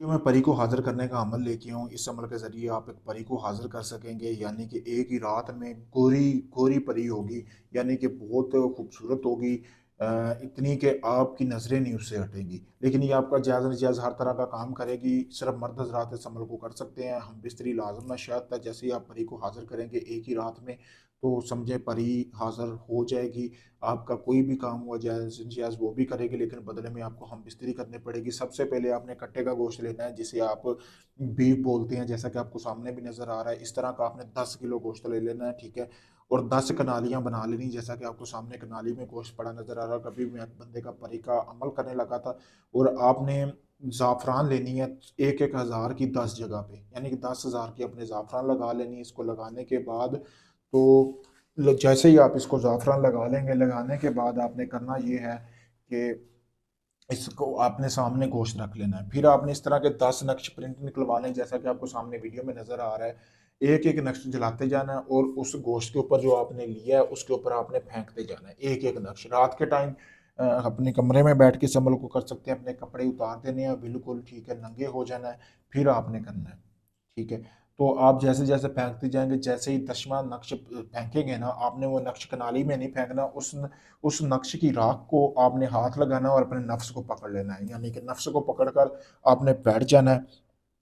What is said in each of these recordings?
कि मैं परी को हाज़िर करने का अमल लेके हूँ। इस अमल के ज़रिए आप एक परी को हाज़िर कर सकेंगे, यानी कि एक ही रात में गोरी गोरी परी होगी, यानी कि बहुत खूबसूरत होगी। इतनी कि आपकी नज़रें नहीं उससे हटेंगी। लेकिन ये आपका जायज़-नजायज़ हर तरह का काम करेगी। सिर्फ़ मर्द हज़रात इस अमल को कर सकते हैं। हम बिस्तरी लाज़िम नशात था। जैसे ही आप परी को हाज़िर करेंगे एक ही रात में, तो समझें परी हाज़िर हो जाएगी। आपका कोई भी काम हुआ जायज़-नजायज़ वो भी करेगी, लेकिन बदले में आपको हम बिस्तरी करनी पड़ेगी। सबसे पहले आपने कट्टे का गोश्त लेना है, जिसे आप बीफ बोलते हैं, जैसा कि आपको सामने भी नज़र आ रहा है। इस तरह का आपने 10 किलो गोश्त ले लेना है, ठीक है? और 10 कनालियाँ बना लेनी, जैसा कि आपको सामने कनाली में गोश्त पड़ा नज़र आ रहा है। कभी मैं बंदे का परी का अमल करने लगा था, और आपने ज़ाफ़रान लेनी है 1-1 हज़ार की 10 जगह पे, यानी कि 10,000 की आपने ज़ाफ़रान लगा लेनी है। इसको लगाने के बाद तो जैसे ही आप इसको ज़ाफ़रान लगा लेंगे, लगाने के बाद आपने करना ये है कि इसको आपने सामने गोश्त रख लेना है। फिर आपने इस तरह के 10 नक्श प्रिंट निकलवाने हैं, जैसा कि आपको सामने वीडियो में नज़र आ रहा है। एक-एक नक्श जलाते जाना है, और उस गोश्त के ऊपर जो आपने लिया है, उसके ऊपर आपने फेंकते जाना है, एक-एक नक्श। रात के टाइम अपने कमरे में बैठ के इस अमल को कर सकते हैं। अपने कपड़े उतार देने हैं बिल्कुल, ठीक है, नंगे हो जाना है, फिर आपने करना है। ठीक है? तो आप जैसे-जैसे फेंकते जाएँगे, जैसे ही 10वाँ नक्श फेंकेंगे ना, आपने वो नक्श कनाली में नहीं फेंकना, उस नक्श की राख को आपने हाथ लगाना है और अपने नफ्स को पकड़ लेना है। यानी कि नफ्स को पकड़कर आपने बैठ जाना है।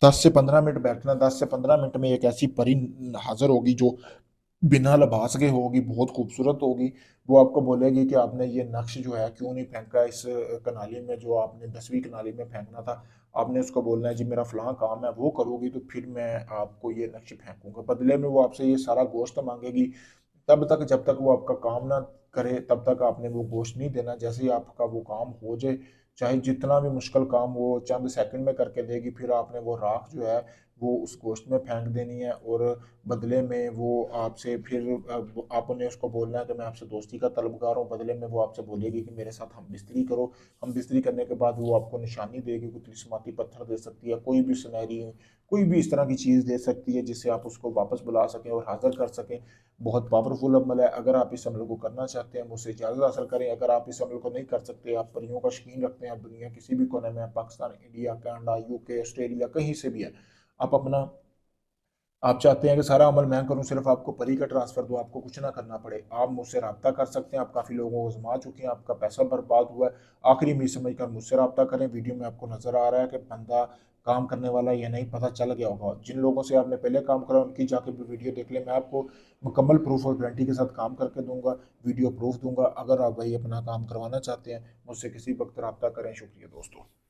10 से 15 मिनट बैठना, 10 से 15 मिनट में एक ऐसी परी हाज़िर होगी जो बिना लिबास के होगी, बहुत खूबसूरत होगी। वो आपको बोलेगी कि आपने ये नक्श जो है क्यों नहीं फेंका इस कनाली में, जो आपने 10वीं कनाली में फेंकना था। आपने उसको बोलना है जी मेरा फलाँ काम है, वो करोगी तो फिर मैं आपको ये नक्श फेंकूँगा। बदले में वो आपसे ये सारा गोश्त माँगेगी। तब तक जब तक वो आपका काम ना करे, तब तक आपने वो गोश्त नहीं देना। जैसे ही आपका वो काम हो जाए, चाहे जितना भी मुश्किल काम हो, चंद सेकंड में करके देगी। फिर आपने वो राख जो है वो उस गोश्त में फेंक देनी है, और बदले में वो आपसे फिर आपने उसको बोलना है कि मैं आपसे दोस्ती का तलबगार हूँ। बदले में वो आपसे बोलेगी कि मेरे साथ हम बिस्तरी करो। हम बिस्तरी करने के बाद वो आपको निशानी देगी, कोई तिलिस्माती पत्थर दे सकती है, कोई भी सुनहरी, कोई भी इस तरह की चीज़ दे सकती है, जिससे आप उसको वापस बुला सकें और हाज़िर कर सकें। बहुत पावरफुल अमल है। अगर आप इस अमल को करना चाहते हैं, मुझसे इजाज़त हासिल करें। अगर आप इस अमल को नहीं कर सकते, आप परियों का शौकीन रखते हैं, आप दुनिया किसी भी कोने में हैं, Pakistan, India, Canada, UK, Australia, कहीं से भी हैं, आप अपना आप चाहते हैं कि सारा अमल मैं करूँ, सिर्फ आपको परी का ट्रांसफ़र दूँ, आपको कुछ ना करना पड़े। आप मुझसे रब्ता कर सकते हैं, आप काफ़ी लोगों को आज़मा चुके हैं, आपका पैसा बर्बाद हुआ है। आखिरी में समझकर मुझसे रब्ता करें। वीडियो में आपको नज़र आ रहा है कि बंदा काम करने वाला है या नहीं, पता चल गया होगा। जिन लोगों से आपने पहले काम करा, उनकी जाके भी वीडियो देख लें। मैं आपको मुकम्मल प्रूफ़ और गारंटी के साथ काम करके दूँगा, वीडियो प्रूफ़ दूँगा। अगर आप भाई अपना काम करवाना चाहते हैं, मुझसे किसी वक़्त रब्ता करें। शुक्रिया दोस्तों।